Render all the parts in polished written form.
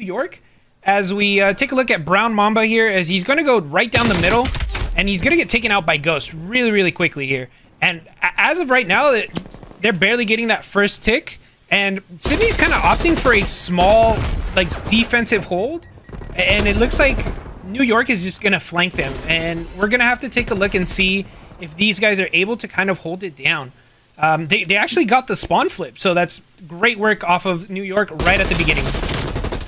New York. As we take a look at Brown Mamba here, as he's going to go right down the middle, and he's going to get taken out by Ghost really, really quickly here. And as of right now, they're barely getting that first tick, and Sydney's kind of opting for a small, like, defensive hold, and it looks like New York is just going to flank them, and we're going to have to take a look and see if these guys are able to kind of hold it down. They actually got the spawn flip, so that's great work off of New York right at the beginning.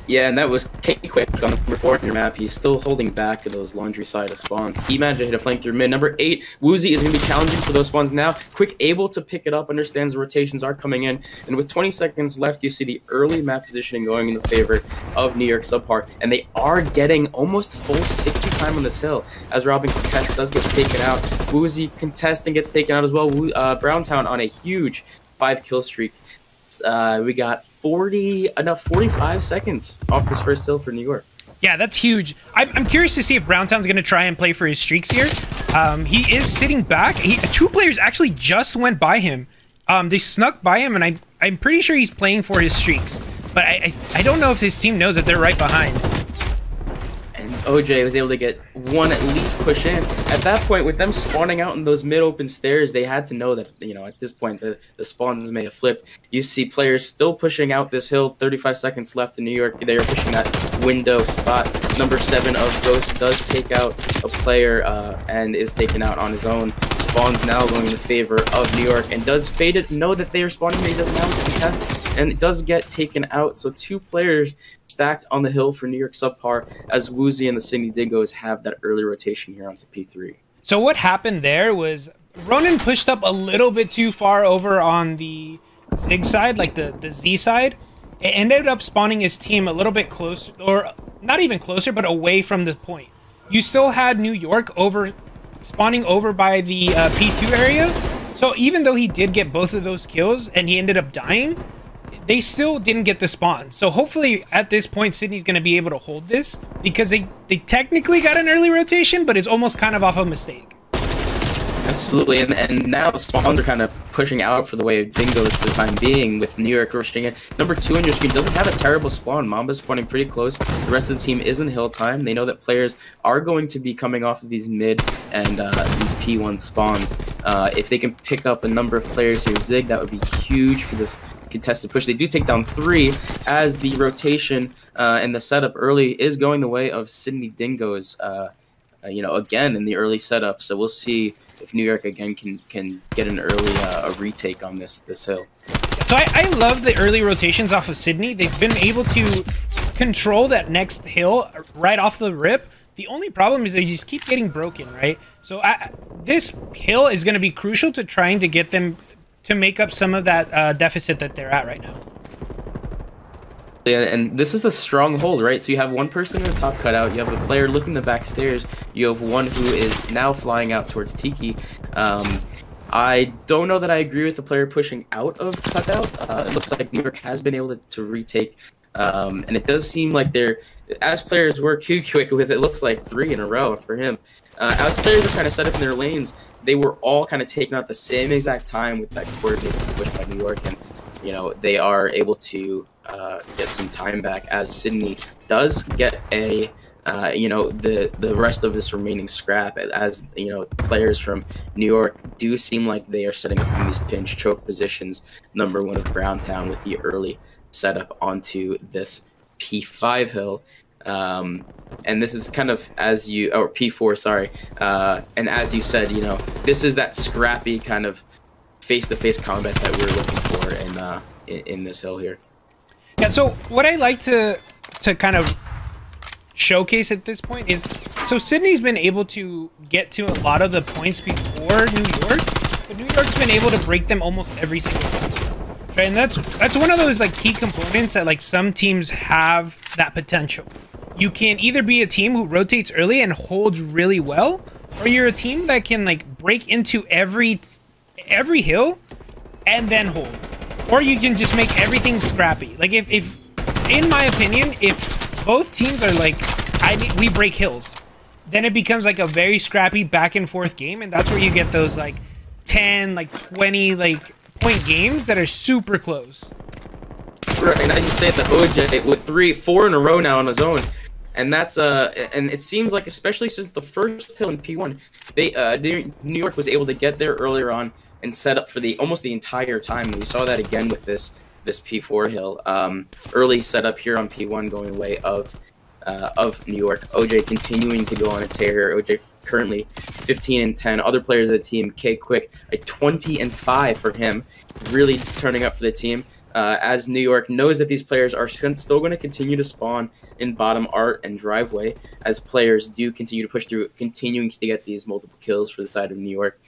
Yeah, and that was Quick on number 4 on your map. He's still holding back those laundry side of spawns. He managed to hit a flank through mid. Number 8, Woozy is going to be challenging for those spawns now. Quick able to pick it up, understands the rotations are coming in. And with 20 seconds left, you see the early map positioning going in the favor of New York SubPar. And they are getting almost full 60 time on this hill. As Robin contest does get taken out. Woozy contesting gets taken out as well. Browntown on a huge 5-kill streak. We got 45 seconds off this first hill for New York. Yeah, that's huge. I'm curious to see if Browntown's going to try and play for his streaks here. He is sitting back. 2 players actually just went by him. They snuck by him, and I'm pretty sure he's playing for his streaks. But I don't know if his team knows that they're right behind. And OJ was able to get one at least push in. At that point, with them spawning out in those mid-open stairs, they had to know that, you know, at this point, the spawns may have flipped. You see players still pushing out this hill, 35 seconds left in New York. They are pushing that window spot. Number 7 of Ghost does take out a player and is taken out on his own. Spawns now going in favor of New York, and does Faded know that they are spawning, but he doesn't have to contest, and it does get taken out. So 2 players stacked on the hill for New York SubPar, as Woozy and the Sydney Dingoes have that early rotation here onto P3. So what happened there was Ronan pushed up a little bit too far over on the Zig side, like the Z side. It ended up spawning his team a little bit closer, or not even closer, but away from the point. You still had New York spawning over by the P2 area. So even though he did get both of those kills and he ended up dying, they still didn't get the spawn. So hopefully at this point, Sydney's going to be able to hold this, because they technically got an early rotation, but it's almost kind of off a mistake. Absolutely, and now the spawns are kind of pushing out for the way of Dingoes for the time being, with New York rushing it. Number 2 on your screen doesn't have a terrible spawn. Mamba's spawning pretty close. The rest of the team is in hill time. They know that players are going to be coming off of these mid and these P1 spawns. If they can pick up a number of players here, Zig, that would be huge for this contested push. They do take down 3, as the rotation and the setup early is going the way of Sydney Dingoes. You know, again in the early setup, so we'll see if New York again can get an early retake on this hill. So I love the early rotations off of Sydney. They've been able to control that next hill right off the rip. The only problem is they just keep getting broken, right? So this hill is going to be crucial to trying to get them to make up some of that deficit that they're at right now. Yeah, and this is a strong hold, right? So you have one person in the top cutout, you have a player looking the back stairs, you have one who is now flying out towards Tiki. I don't know that I agree with the player pushing out of cutout. It looks like New York has been able to retake, and it does seem like they're, as players work quick with it, looks like 3 in a row for him. As players are trying to set up in their lanes, they were all kind of taken out the same exact time with that coordinated push by New York, and you know, they are able to get some time back, as Sydney does get a you know, the rest of this remaining scrap, as you know, players from New York do seem like they are setting up in these pinch choke positions. Number 1 of Browntown with the early setup onto this P5 hill, and this is kind of, as you, or P4, sorry, and as you said, you know, this is that scrappy kind of face-to-face combat that we're looking for in this hill here. Yeah, so what I like to kind of showcase at this point is, so Sydney's been able to get to a lot of the points before New York, but New York's been able to break them almost every single time. Right? And that's one of those like key components that like some teams have that potential. You can either be a team who rotates early and holds really well, or you're a team that can like break into every hill and then hold. Or you can just make everything scrappy. Like if in my opinion, if both teams are like, we break hills, then it becomes like a very scrappy back and forth game, and that's where you get those like 10, like 20 like point games that are super close. Right, and as you say, the OJ with 4 in a row now on his own. And that's and it seems like, especially since the first hill in P1, New York was able to get there earlier on and set up for almost the entire time. And we saw that again with this P4 hill. Early setup here on P1 going away of New York. OJ continuing to go on a tear here. OJ currently 15-10. Other players of the team, K Quick, a 20-5 for him, really turning up for the team. As New York knows that these players are still going to continue to spawn in bottom art and driveway, as players do continue to push through, continuing to get these multiple kills for the side of New York.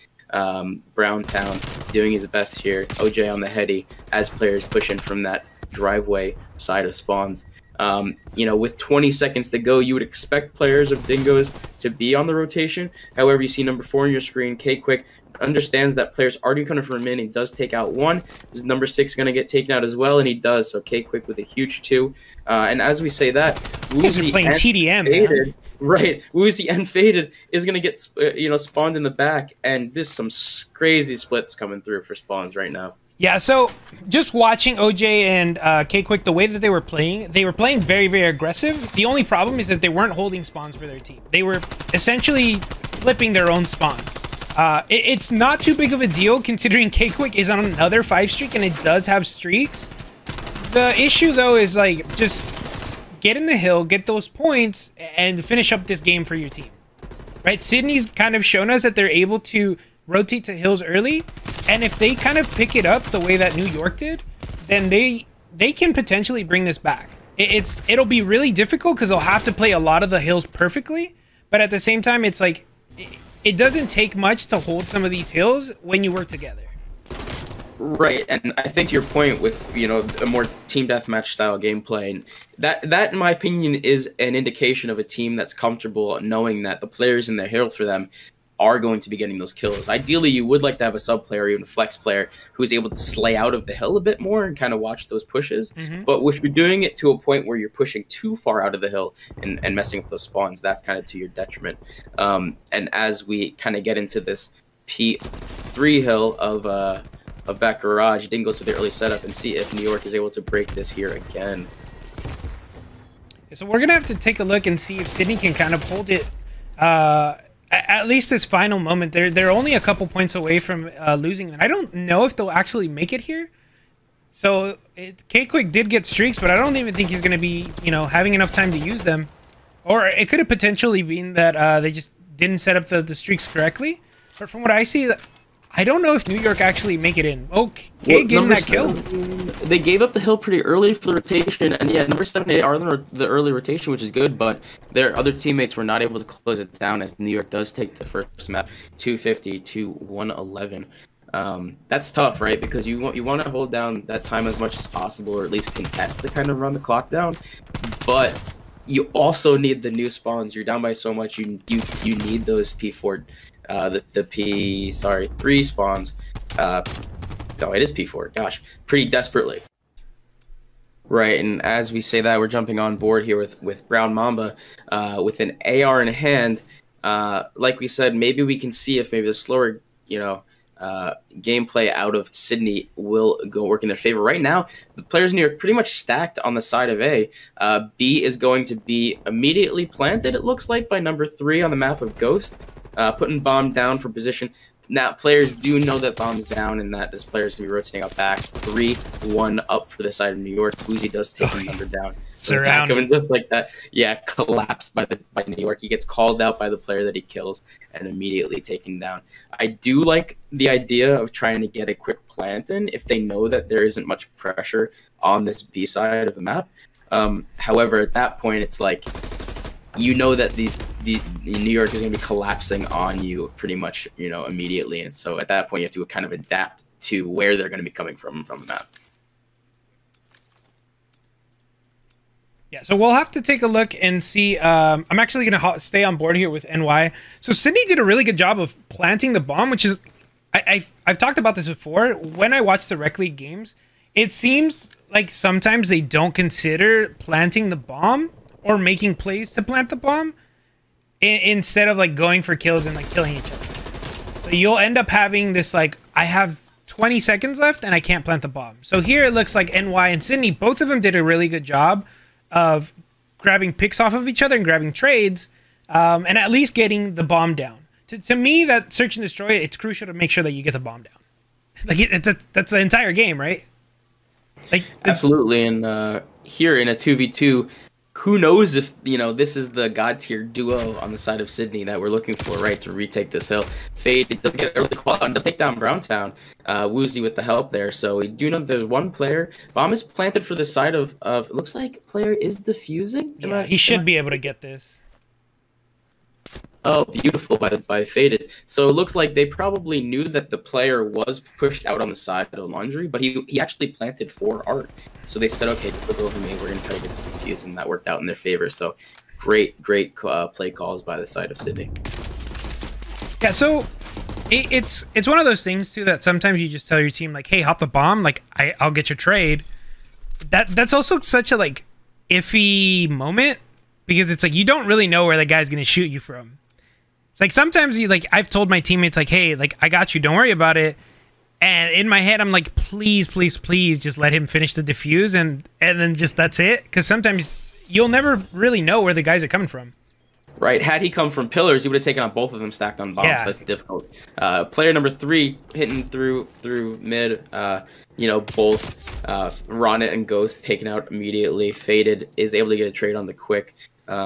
Browntown doing his best here. OJ on the heady as players push in from that driveway side of spawns. You know, with 20 seconds to go, you would expect players of Dingoes to be on the rotation. However, you see number 4 on your screen, K Quick, understands that players already coming from him. He does take out 1. Is number 6 going to get taken out as well? And he does. So K Quick with a huge 2. And as we say that, Woozy playing TDM, faded, man. Right, Woozy and Faded is going to get spawned in the back, and there's some crazy splits coming through for spawns right now. Yeah, so just watching OJ and K Quick, the way that they were playing very, very aggressive. The only problem is that they weren't holding spawns for their team. They were essentially flipping their own spawn. It's not too big of a deal considering K Quick is on another 5 streak and it does have streaks. The issue though is like just get in the hill, get those points, and finish up this game for your team. Right? Sydney's kind of shown us that they're able to rotate to hills early, and if they kind of pick it up the way that New York did, then they can potentially bring this back. It'll be really difficult because they'll have to play a lot of the hills perfectly, but at the same time, it's like it doesn't take much to hold some of these hills when you work together. Right, and I think to your point with, you know, a more team deathmatch style gameplay, and that in my opinion is an indication of a team that's comfortable knowing that the players in their hill for them are going to be getting those kills. Ideally, you would like to have a sub player, even a flex player, who is able to slay out of the hill a bit more and kind of watch those pushes. But if you're doing it to a point where you're pushing too far out of the hill and messing with those spawns, that's kind of to your detriment. And as we kind of get into this P3 hill of back garage, Dingoes with the early setup, and see if New York is able to break this here again. So we're gonna have to take a look and see if Sydney can kind of hold it. At least this final moment, they're only a couple points away from losing, and I don't know if they'll actually make it here. So K Quick did get streaks, but I don't even think he's going to be, you know, having enough time to use them. Or it could have potentially been that they just didn't set up the streaks correctly. But from what I see, I don't know if New York actually make it in. Okay, getting that kill. They gave up the hill pretty early for the rotation, and yeah, number 7 and 8 are the early rotation, which is good, but their other teammates were not able to close it down, as New York does take the first map 250 to 111. That's tough, right? Because you want to hold down that time as much as possible, or at least contest to kind of run the clock down, but you also need the new spawns. You're down by so much. You need those P4. The 3 spawns. No, it is P4. Gosh, pretty desperately. Right, and as we say that, we're jumping on board here with Brown Mamba, with an AR in hand. Like we said, maybe we can see if maybe the slower, you know, gameplay out of Sydney will go work in their favor. Right now, the players in New York pretty much stacked on the side of A. B is going to be immediately planted, it looks like, by number 3 on the map of Ghost. Putting bomb down for position. Now, players do know that bomb's down and that this player's going to be rotating up back. 3-1 up for the side of New York. Uzi does take the number down. Surrounded. Just like that. Yeah, collapsed by New York. He gets called out by the player that he kills and immediately taken down. I do like the idea of trying to get a quick plant in if they know that there isn't much pressure on this B side of the map. However, at that point, it's like, you know that the New York is going to be collapsing on you pretty much, you know, immediately. And so at that point, you have to kind of adapt to where they're going to be coming from the map. Yeah, so we'll have to take a look and see. I'm actually going to stay on board here with NY. So Sydney did a really good job of planting the bomb, which is, I've talked about this before. When I watch the Rec League games, it seems like sometimes they don't consider planting the bomb or making plays to plant the bomb instead of like going for kills and like killing each other. So you'll end up having this like, I have 20 seconds left, and I can't plant the bomb. So here it looks like NY and Sydney, both of them did a really good job of grabbing picks off of each other and grabbing trades, and at least getting the bomb down. To me, that search and destroy, it's crucial to make sure that you get the bomb down. Like that's the entire game, right? Like absolutely. And here in a 2v2, who knows if this is the god tier duo on the side of Sydney that we're looking for, right, to retake this hill. Fade does get early call and does take down Browntown. Woozy with the help there. So we do know there's one player. Bomb is planted for the side of looks like player is defusing. Yeah, he should be able to get this. Oh, beautiful by Faded. So it looks like they probably knew that the player was pushed out on the side of Laundry, but he actually planted for Art. So they said, okay, we'll go with me. We're going to try to get this defused, and that worked out in their favor. So great play calls by the side of Sydney. Yeah, so it's one of those things, too, that sometimes you just tell your team, like, hey, hop the bomb. Like, I'll get your trade. That's also such a, like, iffy moment, because it's like you don't really know where the guy's going to shoot you from. It's like sometimes I've told my teammates, like, hey, like, I got you, don't worry about it. And in my head, I'm like, please, please, please just let him finish the defuse and then just that's it. Because sometimes you'll never really know where the guys are coming from. Right. Had he come from pillars, he would have taken on both of them stacked on bombs. Yeah. That's difficult. Player number 3 hitting through mid. Both Ronnet and Ghost taken out immediately. Faded is able to get a trade on the quick.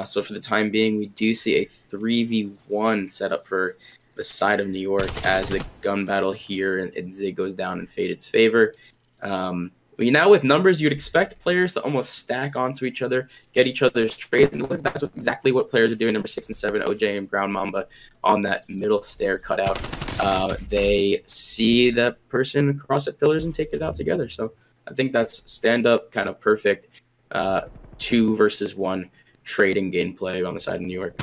So for the time being, we do see a 3v1 set up for the side of New York as the gun battle here and Zig goes down in Faded's favor. Now with numbers, you'd expect players to almost stack onto each other, get each other's trades, and that's exactly what players are doing. Number 6 and 7, OJ and Brown Mamba on that middle stair cutout. They see that person cross at pillars and take it out together. So I think that's stand-up, kind of perfect 2 versus 1 trading gameplay on the side of New York.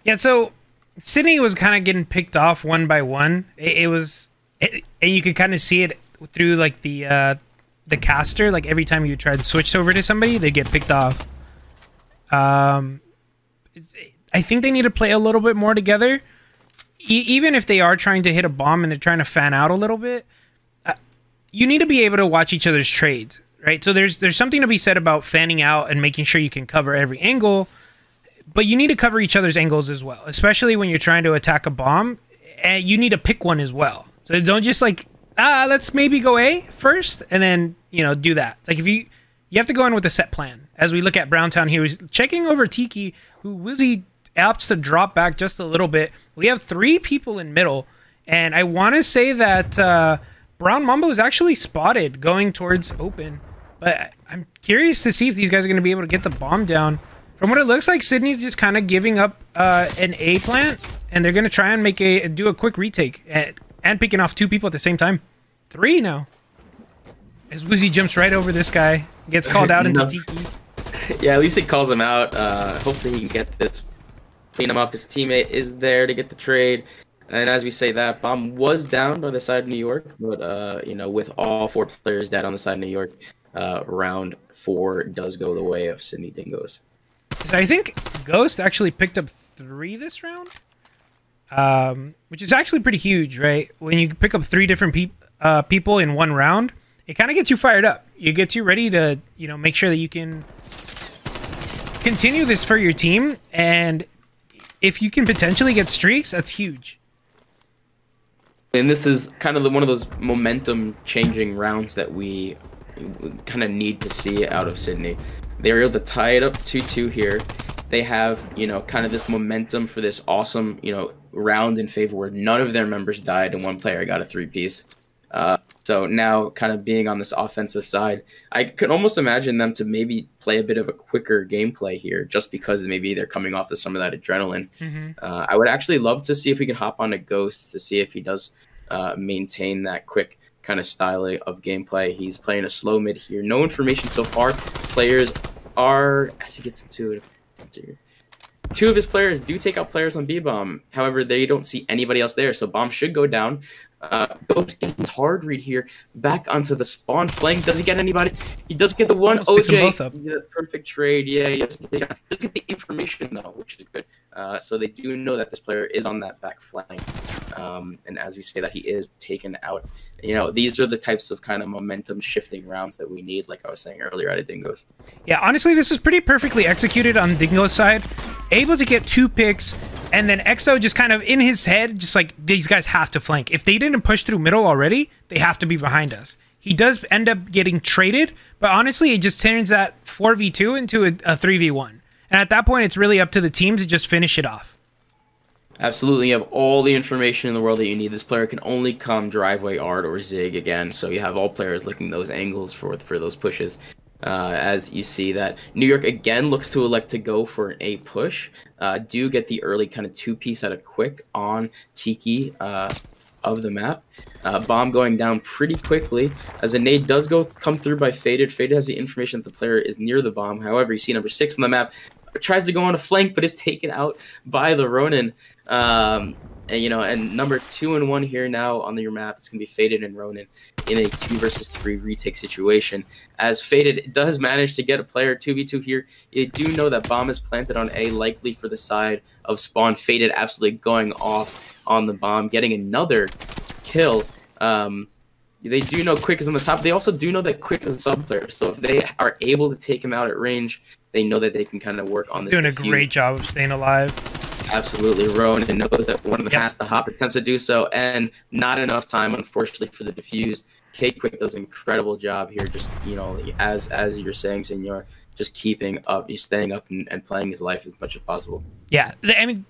Yeah, so Sydney was kind of getting picked off one by one. And you could kind of see it through like the caster. Like every time you tried to switch over to somebody, they get picked off. I think they need to play a little bit more together. Even if they are trying to hit a bomb and they're trying to fan out a little bit, you need to be able to watch each other's trades. Right, so there's something to be said about fanning out and making sure you can cover every angle, but you need to cover each other's angles as well, especially when you're trying to attack a bomb, and you need to pick one as well. So don't just like, let's maybe go A first, and then, do that. Like if you have to go in with a set plan. As we look at Browntown here, he's checking over Tiki, who Wizzy opts to drop back just a little bit. We have 3 people in middle, and I want to say that Brown Mambo is actually spotted going towards open. But I'm curious to see if these guys are going to be able to get the bomb down. From what it looks like, Sydney's just kind of giving up an A plant, and they're going to try and do a quick retake and picking off 2 people at the same time. 3 now. As Woozy jumps right over this guy, gets called out into Tiki. Yeah, at least it calls him out. Hopefully he can get this, clean him up. His teammate is there to get the trade. And as we say that, bomb was down by the side of New York, but with all 4 players dead on the side of New York, round 4 does go the way of Sydney Dingoes. So I think Ghost actually picked up 3 this round, which is actually pretty huge, right? When you pick up 3 different people in one round, it kind of gets you fired up. It gets you ready to, make sure that you can continue this for your team, and if you can potentially get streaks, that's huge. And this is kind of one of those momentum-changing rounds that we kind of need to see out of Sydney. They were able to tie it up 2-2 here. They have, kind of this momentum for this awesome, round in favor where none of their members died and one player got a 3-piece. So now kind of being on this offensive side, I could almost imagine them to maybe play a bit of a quicker gameplay here just because maybe they're coming off of some of that adrenaline. I would actually love to see if we can hop on a Ghost to see if he does maintain that quick kind of style of gameplay. He's playing a slow mid here. No information so far. Players are, as he gets into it, 2 of his players do take out players on B-Bomb. However, they don't see anybody else there, so Bomb should go down. Ghost getting his hard read here. Back onto the spawn flank. Does he get anybody? He does get the one. OJ, yeah, perfect trade. Yeah, he does get the information, though, which is good. So they do know that this player is on that back flank. And as we say that, he is taken out. You know, these are the types of kind of momentum shifting rounds that we need, like I was saying earlier out of Dingoes. Yeah, honestly, this is pretty perfectly executed on Dingo's side. Able to get 2 picks, and then EXO just kind of in his head, just like, these guys have to flank. If they didn't push through middle already, they have to be behind us. He does end up getting traded, but honestly, it just turns that 4v2 into a 3v1. And at that point, it's really up to the team to just finish it off. Absolutely, you have all the information in the world that you need. This player can only come driveway, art, or zig again, so you have all players looking those angles for those pushes. As you see that New York again looks to elect to go for an A push. Do get the early kind of 2-piece out of quick on Tiki of the map. Bomb going down pretty quickly as a nade does come through by Faded. Faded has the information that the player is near the bomb. However, you see number 6 on the map tries to go on a flank, but is taken out by the Ronin. And you know, and number 2 and 1 here now on your map, it's gonna be Faded and Ronin in a 2 versus 3 retake situation. As Faded does manage to get a player 2v2 here, you do know that bomb is planted on A, likely for the side of spawn. Faded absolutely going off on the bomb, getting another kill. They do know Quick is on the top. They also do know that Quick is a sub player, so if they are able to take him out at range, they know that they can kind of work on this. Doing a great job of staying alive. Absolutely, Ronan knows that one of them has to hop, attempts to do so, and not enough time, unfortunately, for the defuse. K-Quick does an incredible job here, just, you know, as you're saying, Senor, just keeping up, he's staying up and playing his life as much as possible. Yeah, I mean,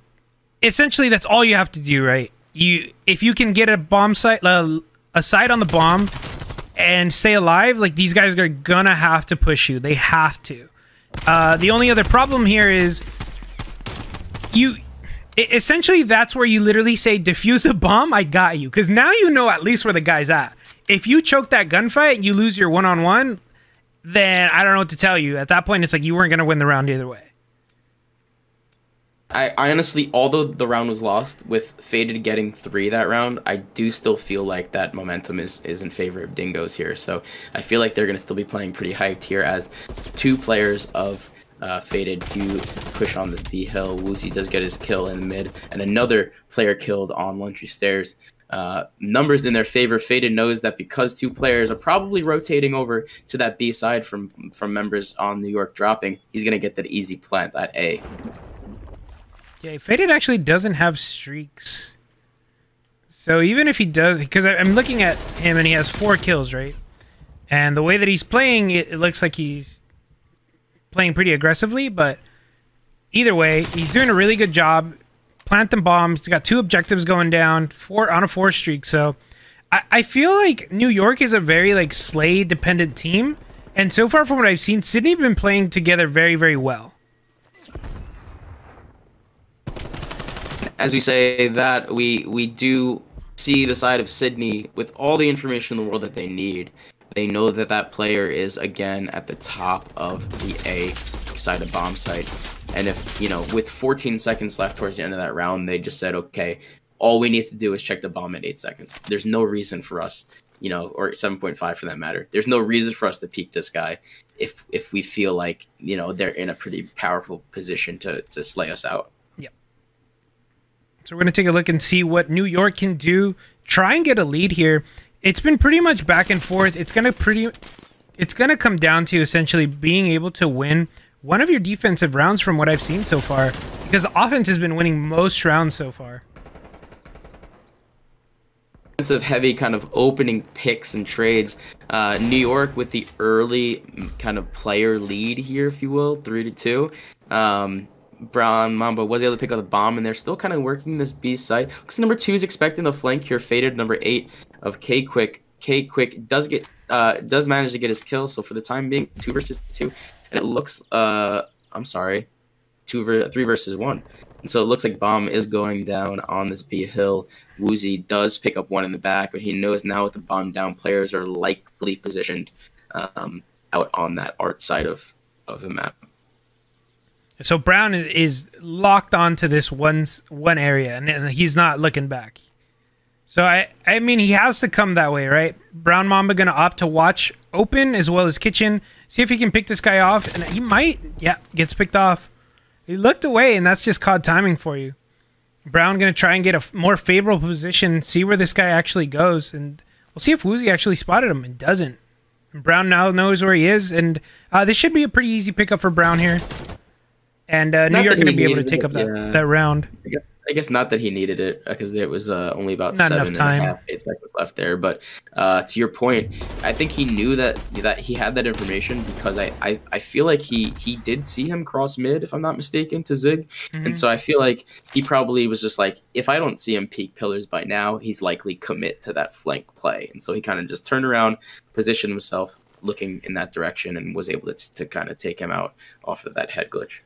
essentially, that's all you have to do, right? If you can get a bomb site, a site on the bomb, and stay alive, like, these guys are gonna have to push you. They have to. The only other problem here is essentially that's where you literally say defuse the bomb, I got you, because now you know at least where the guy's at. If you choke that gunfight and you lose your one-on-one, then I don't know what to tell you. At that point, it's like you weren't going to win the round either way. I honestly, although the round was lost, with Faded getting 3 that round, I do still feel like that momentum is in favor of Dingoes here. So I feel like they're going to still be playing pretty hyped here as 2 players of Faded do push on this B hill. Woozy does get his kill in the mid, and another player killed on Luntry Stairs. Numbers in their favor. Faded knows that because 2 players are probably rotating over to that B side from members on New York dropping, he's going to get that easy plant at A. Yeah, Faded actually doesn't have streaks. So even if he does, because I'm looking at him and he has 4 kills, right? And the way that he's playing, it looks like he's playing pretty aggressively, but either way, he's doing a really good job. Planting bombs. He's got 2 objectives going down, 4 on a 4 streak. So I feel like New York is a very like Slay dependent team, and so far from what I've seen, Sydney have been playing together very, very well. As we say that, we do see the side of Sydney with all the information in the world that they need. They know that that player is, again, at the top of the A side of bomb site. And if, you know, with 14 seconds left towards the end of that round, they just said, okay, all we need to do is check the bomb at 8 seconds. There's no reason for us, you know, or 7.5 for that matter. There's no reason for us to peek this guy if we feel like, you know, they're in a pretty powerful position to slay us out. So we're going to take a look and see what New York can do. Try and get a lead here. It's been pretty much back and forth. It's going to come down to essentially being able to win one of your defensive rounds from what I've seen so far, because offense has been winning most rounds so far. Of heavy kind of opening picks and trades. New York with the early kind of player lead here, if you will, 3-2. Brown Mamba was able to pick up the bomb, and they're still kind of working this B site. Looks like number 2 is expecting the flank here. Faded number 8 of K-Quick. K-Quick does manage to get his kill, so for the time being, 2 versus 2. And it looks, I'm sorry, 3 versus 1. And so it looks like bomb is going down on this B hill. Woozy does pick up 1 in the back, but he knows now with the bomb down, players are likely positioned out on that art side of the map. So Brown is locked onto this one area, and he's not looking back. So I mean, he has to come that way, right? Brown Mamba gonna opt to watch open as well as kitchen, see if he can pick this guy off, and he might. Yeah, gets picked off. He looked away, and that's just COD timing for you. Brown going to try and get a more favorable position, see where this guy actually goes, and we'll see if Woozy actually spotted him and doesn't. Brown now knows where he is, and this should be a pretty easy pickup for Brown here. And New York going to be able to take up that round. I guess not that he needed it, because it was only about not enough time. 8 seconds left there. But to your point, I think he knew that he had that information, because I feel like he did see him cross mid, if I'm not mistaken, to Zig. And so I feel like he probably was just like, if I don't see him peek pillars by now, he's likely commit to that flank play. And so he kind of just turned around, positioned himself, looking in that direction, and was able to kind of take him out off of that head glitch.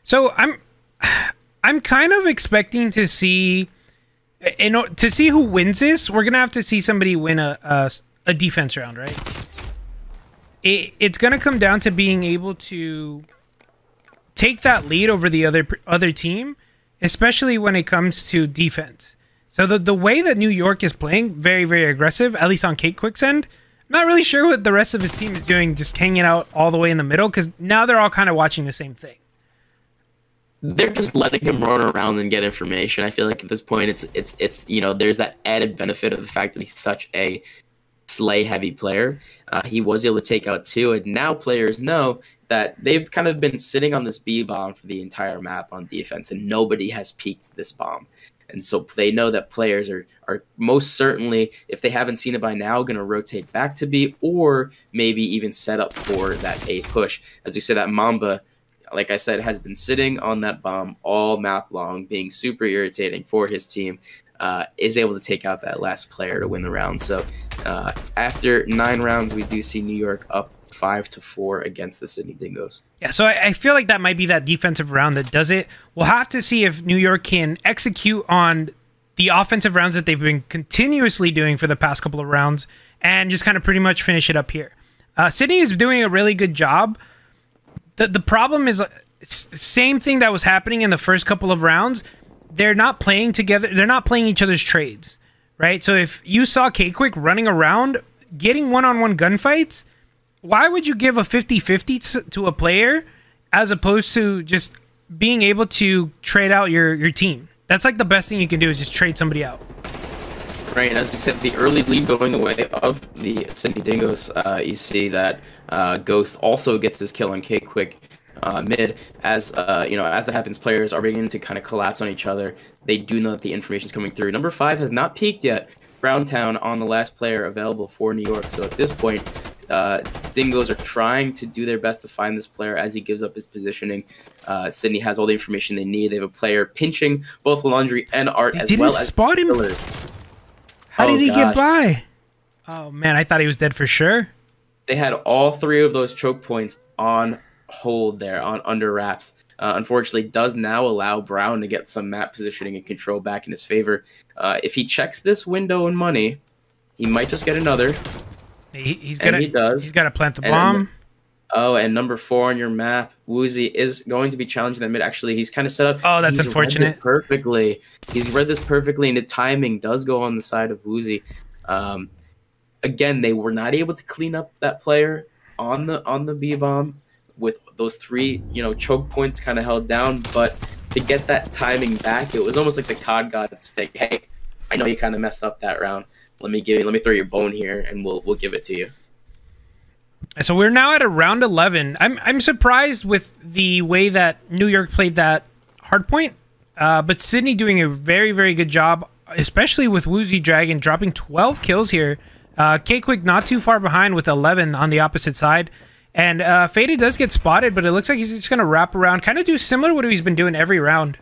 So I'm kind of expecting to see, who wins this. We're gonna have to see somebody win a defense round, right? It's gonna come down to being able to take that lead over the other team, especially when it comes to defense. So the way that New York is playing, very, very aggressive, at least on Cakequick's end. I'm not really sure what the rest of his team is doing, just hanging out all the way in the middle, because now they're all kind of watching the same thing. They're just letting him run around and get information. I feel like at this point, it's there's that added benefit of the fact that he's such a slay heavy player. He was able to take out 2, and now players know that they've kind of been sitting on this B bomb for the entire map on defense, and nobody has peeked this bomb. And so they know that players are most certainly, if they haven't seen it by now, going to rotate back to B, or maybe even set up for that A push. As we say, that Mamba, like I said, has been sitting on that bomb all map long, being super irritating for his team, is able to take out that last player to win the round. So after 9 rounds, we do see New York up 5-4 against the Sydney Dingoes. Yeah, so I feel like that might be that defensive round that does it. We'll have to see if New York can execute on the offensive rounds that they've been continuously doing for the past couple of rounds and just kind of pretty much finish it up here. Sydney is doing a really good job. The problem is same thing that was happening in the first couple of rounds. They're not playing together. They're not playing each other's trades, right? So if you saw Cakequick running around, getting one-on-one gunfights, why would you give a 50-50 to a player as opposed to just being able to trade out your team? That's like the best thing you can do, is just trade somebody out. Right, and as we said, the early lead going the way of the Sydney Dingoes, you see that Ghost also gets his kill on Cakequick mid. As as that happens, players are beginning to kind of collapse on each other. They do know that the information is coming through. Number 5 has not peaked yet. Browntown on the last player available for New York. So at this point, Dingoes are trying to do their best to find this player as he gives up his positioning. Sydney has all the information they need. They have a player pinching both Laundry and Art, as well as spot him. How did he get by? Oh man, I thought he was dead for sure. They had all 3 of those choke points on hold there, on under wraps. Unfortunately, does now allow Brown to get some map positioning and control back in his favor. If he checks this window and money, he might just get another. He does. He's got to plant the bomb. And number 4 on your map, Woozy is going to be challenging that mid. Actually, he's kind of set up. Oh, that's unfortunate. He's read this perfectly, and the timing does go on the side of Woozy. Again, they were not able to clean up that player on the B bomb with those 3 choke points kind of held down. But to get that timing back, it was almost like the COD god saying, "Hey, I know you kind of messed up that round. Let me throw your bone here, and we'll give it to you." So we're now at a round 11. I'm surprised with the way that New York played that hardpoint, but Sydney doing a very, very good job, especially with Woozy Dragon dropping 12 kills here. Cakequick not too far behind with 11 on the opposite side. And Faded does get spotted, but it looks like he's just going to wrap around, kind of do similar to what he's been doing every round.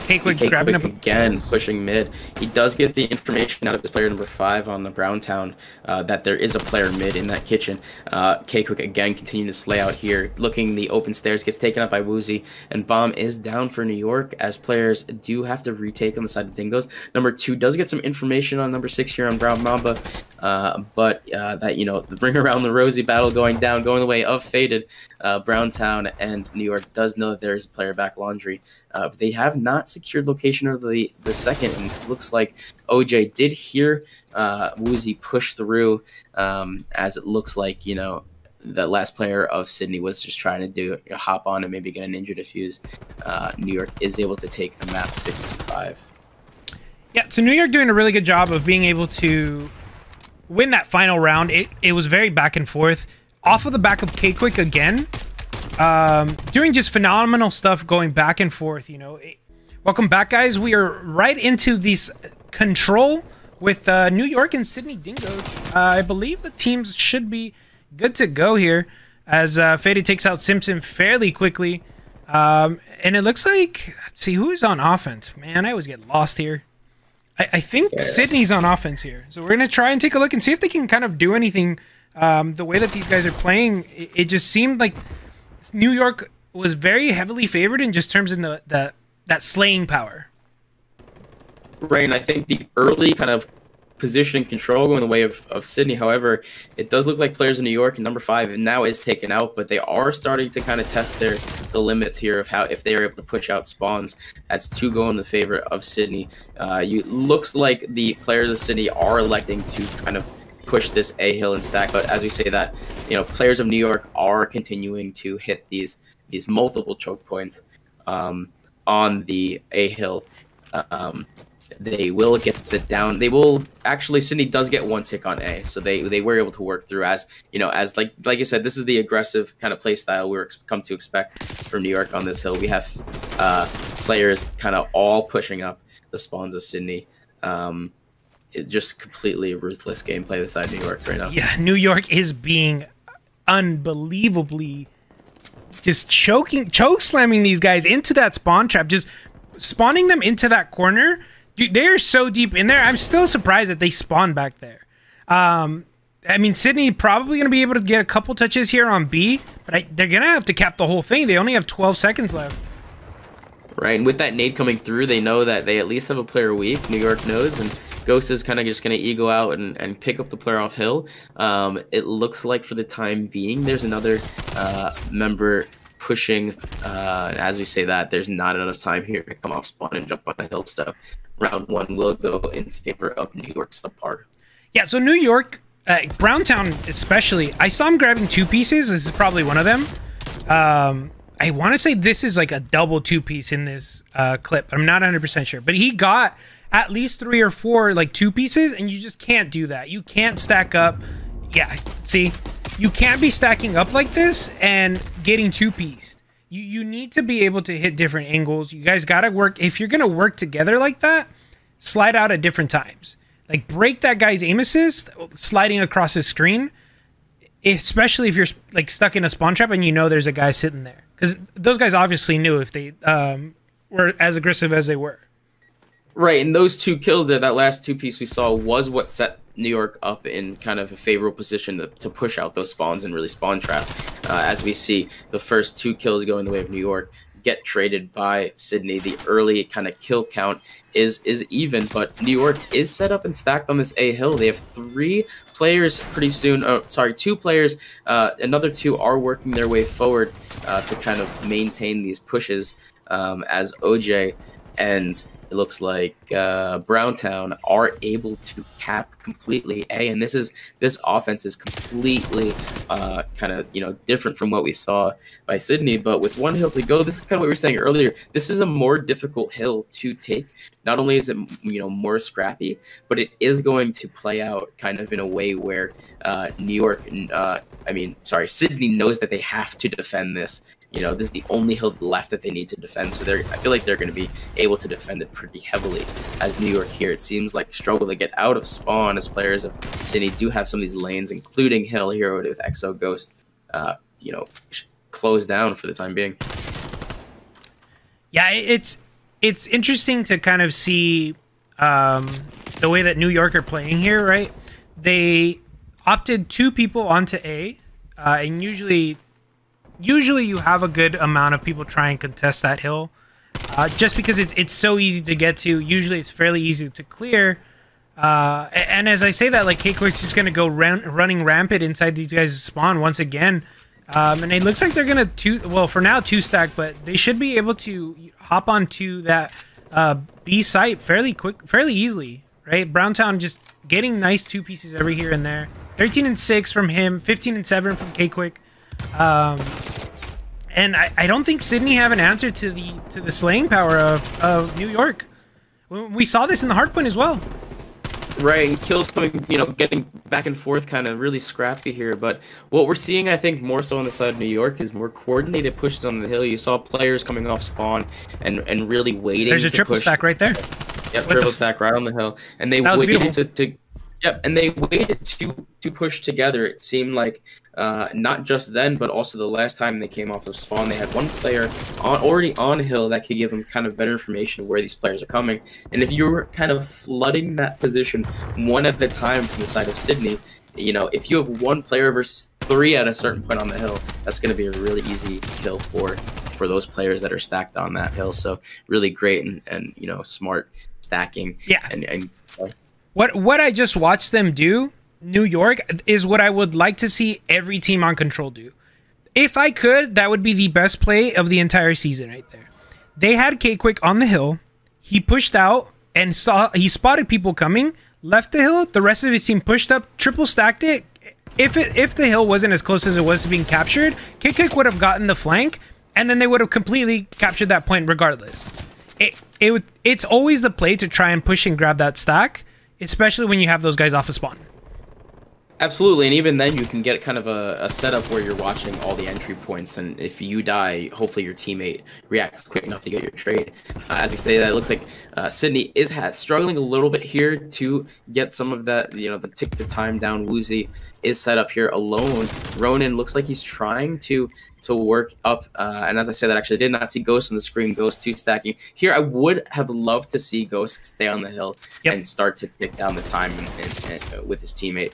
Cakequick grabbing up again, pushing mid. He does get the information out of his player number 5 on the Browntown that there is a player mid in that kitchen. Cakequick again continuing to slay out here, looking the open stairs, gets taken up by Woozy, and bomb is down for New York as players do have to retake on the side of Dingoes. Number 2 does get some information on number 6 here on Brown Mamba, but that the ring around the rosy battle going the way of Faded. Browntown and New York does know that there is a player back Laundry. But they have not secured location of the second, and it looks like OJ did hear Woozy push through, as it looks like the last player of Sydney was just trying to do hop on and maybe get a ninja defuse. New York is able to take the map 6-5. Yeah, so New York doing a really good job of being able to win that final round. It was very back and forth. Off of the back of K-Quick again, doing just phenomenal stuff going back and forth, you know. Welcome back, guys. We are right into this control with New York and Sydney Dingoes. I believe the teams should be good to go here as Faded takes out Simpson fairly quickly. And it looks like, let's see, who's on offense? Man, I always get lost here. I think Sydney's on offense here. So we're going to try and take a look and see if they can kind of do anything. The way that these guys are playing, it just seemed like New York was very heavily favored in just terms of that slaying power. Right, and I think the early kind of position control going the way of Sydney. However, it does look like players in New York and number 5 now is taken out, but they are starting to kind of test the limits here of how if they are able to push out spawns. That's 2 go in the favor of Sydney. Looks like the players of Sydney are electing to kind of push this A hill and stack, but as we say that, you know, players of New York are continuing to hit these multiple choke points on the A hill. They will get the down. They will actually. Sydney does get 1 tick on A, so they were able to work through as you know, as like you said, this is the aggressive kind of play style we're come to expect from New York on this hill. We have players kind of all pushing up the spawns of Sydney. It just completely ruthless gameplay this side of New York right now. Yeah, New York is being unbelievably just choke slamming these guys into that spawn trap, just spawning them into that corner. Dude, they're so deep in there. I'm still surprised that they spawned back there. I mean, Sydney probably going to be able to get a couple touches here on B, but they're going to have to cap the whole thing. They only have 12 seconds left. Right, and with that nade coming through, they know that they at least have a player weak. New York knows, and Ghost is kind of just going to ego out and pick up the player off hill. It looks like for the time being, there's another member pushing. As we say that, there's not enough time here to come off spawn and jump on the hill stuff. Round 1 will go in favor of New York SubPar. Yeah, so New York, Browntown especially, I saw him grabbing 2 pieces. This is probably one of them. I want to say this is like a double 2-piece in this clip. I'm not 100% sure. But he got at least 3 or 4 like 2 pieces, and you just can't do that. You can't stack up. Yeah, see? You can't be stacking up like this and getting 2-pieced. You need to be able to hit different angles. You guys got to work. If you're going to work together like that, slide out at different times. Like, break that guy's aim assist sliding across his screen, especially if you're like stuck in a spawn trap and you know there's a guy sitting there. Because those guys obviously knew if they were as aggressive as they were. Right, and those 2 kills there, that last 2-piece we saw was what set New York up in kind of a favorable position to push out those spawns and really spawn trap. As we see, the first 2 kills going the way of New York get traded by Sydney. The early kind of kill count is even, but New York is set up and stacked on this A hill. They have 3 players pretty soon. Oh, sorry, 2 players. Another 2 are working their way forward to kind of maintain these pushes as OJ and it looks like Browntown are able to cap completely A, and this offense is completely kind of different from what we saw by Sydney. But with 1 hill to go, this is kind of what we were saying earlier. This is a more difficult hill to take. Not only is it more scrappy, but it is going to play out kind of in a way where Sydney knows that they have to defend this. This is the only hill left that they need to defend, so I feel like they're going to be able to defend it pretty heavily. As New York here, it seems like struggle to get out of spawn as players of Sydney do have some of these lanes, including Hill Hero with Exo Ghost, closed down for the time being. Yeah, it's interesting to kind of see the way that New York are playing here, right? They opted 2 people onto A, and usually you have a good amount of people try and contest that hill, just because it's so easy to get to. Usually it's fairly easy to clear, and as I say that, like, K-Quick's just going to go running rampant inside these guys' spawn once again, and it looks like they're going to for now 2-stack, but they should be able to hop onto that B site fairly easily, right? Browntown just getting nice 2 pieces every here and there. 13 and 6 from him, 15 and 7 from K-Quick. And I don't think Sydney have an answer to the slaying power of New York. We saw this in the hardpoint as well. Right, and kills coming, you know, getting back and forth, kind of really scrappy here. But what we're seeing, I think, more so on the side of New York is more coordinated pushes on the hill. You saw players coming off spawn and really waiting. There's a triple stack right there. Yep, triple stack right on the hill, and they waited to yep, and they waited to push together. It seemed like not just then, but also the last time they came off of spawn, they had one player already on hill that could give them kind of better information of where these players are coming. And if you were kind of flooding that position one at a time from the side of Sydney, you know, if you have one player versus three at a certain point on the hill, that's going to be a really easy kill for those players that are stacked on that hill. So really great and you know, smart stacking. Yeah. And what I just watched them do, New York, is what I would like to see every team on Control do. If I could, that would be the best play of the entire season right there. They had K-Quick on the hill. He pushed out and he spotted people coming, left the hill. The rest of his team pushed up, triple stacked it. If the hill wasn't as close as it was to being captured, K-Quick would have gotten the flank, and then they would have completely captured that point regardless. It's always the play to try and push and grab that stack, especially when you have those guys off of spawn. Absolutely, and even then you can get kind of a setup where you're watching all the entry points, and if you die, hopefully your teammate reacts quick enough to get your trade. As we say that, it looks like Sydney is struggling a little bit here to get some of that, you know, the tick the time down. Woozy is set up here alone. Ronan looks like he's trying to work up, and as I said, that actually did not see Ghost on the screen. Ghost 2 stacking. Here, I would have loved to see Ghost stay on the hill and start to tick down the time and with his teammate.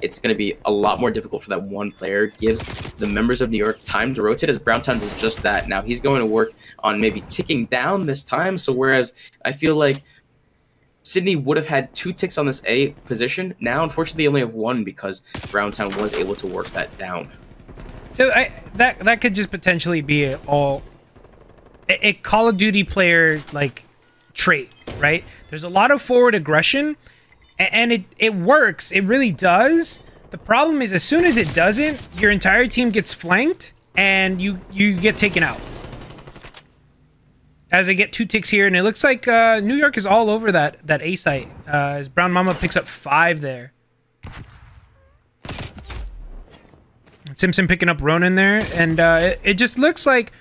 It's going to be a lot more difficult for that one player. Gives the members of New York time to rotate, as Browntown does just that. Now he's going to work on maybe ticking down this time. So whereas I feel like Sydney would have had 2 ticks on this A position, now unfortunately they only have 1 because Browntown was able to work that down. So that could just potentially be a Call of Duty player like trait, right? There's a lot of forward aggression, and it works. It really does. The problem is, as soon as it doesn't, your entire team gets flanked and you get taken out. As they get 2 ticks here, and it looks like New York is all over that A site. As Brown Mama picks up 5 there. Simpson picking up Ronan there, and it just looks like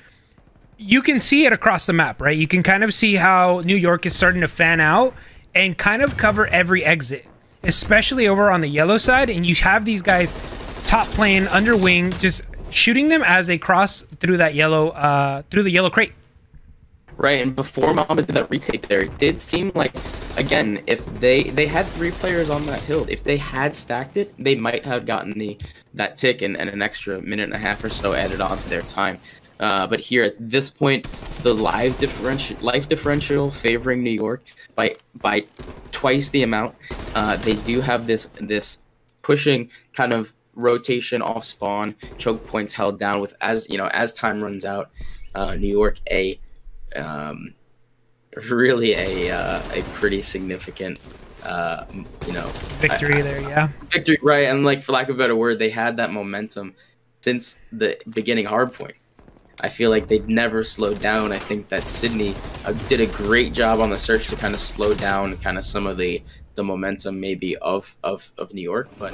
you can see it across the map, right? You can kind of see how New York is starting to fan out and kind of cover every exit, especially over on the yellow side, and you have these guys top playing under wing, just shooting them as they cross through that yellow, through the yellow crate. Right, and before Mama did that retake there, it did seem like, again, if they had 3 players on that hill, if they had stacked it, they might have gotten that tick and an extra minute and a half or so added on to their time. But here at this point, the life differential favoring New York by twice the amount. They do have this pushing kind of rotation off spawn, choke points held down with, as you know, as time runs out. New York really a pretty significant you know, victory there, yeah. Victory, right? And like, for lack of a better word, they had that momentum since the beginning hardpoint. I feel like they'd never slowed down. I think that Sydney did a great job on the search to kind of slow down kind of some of the momentum maybe of New York, but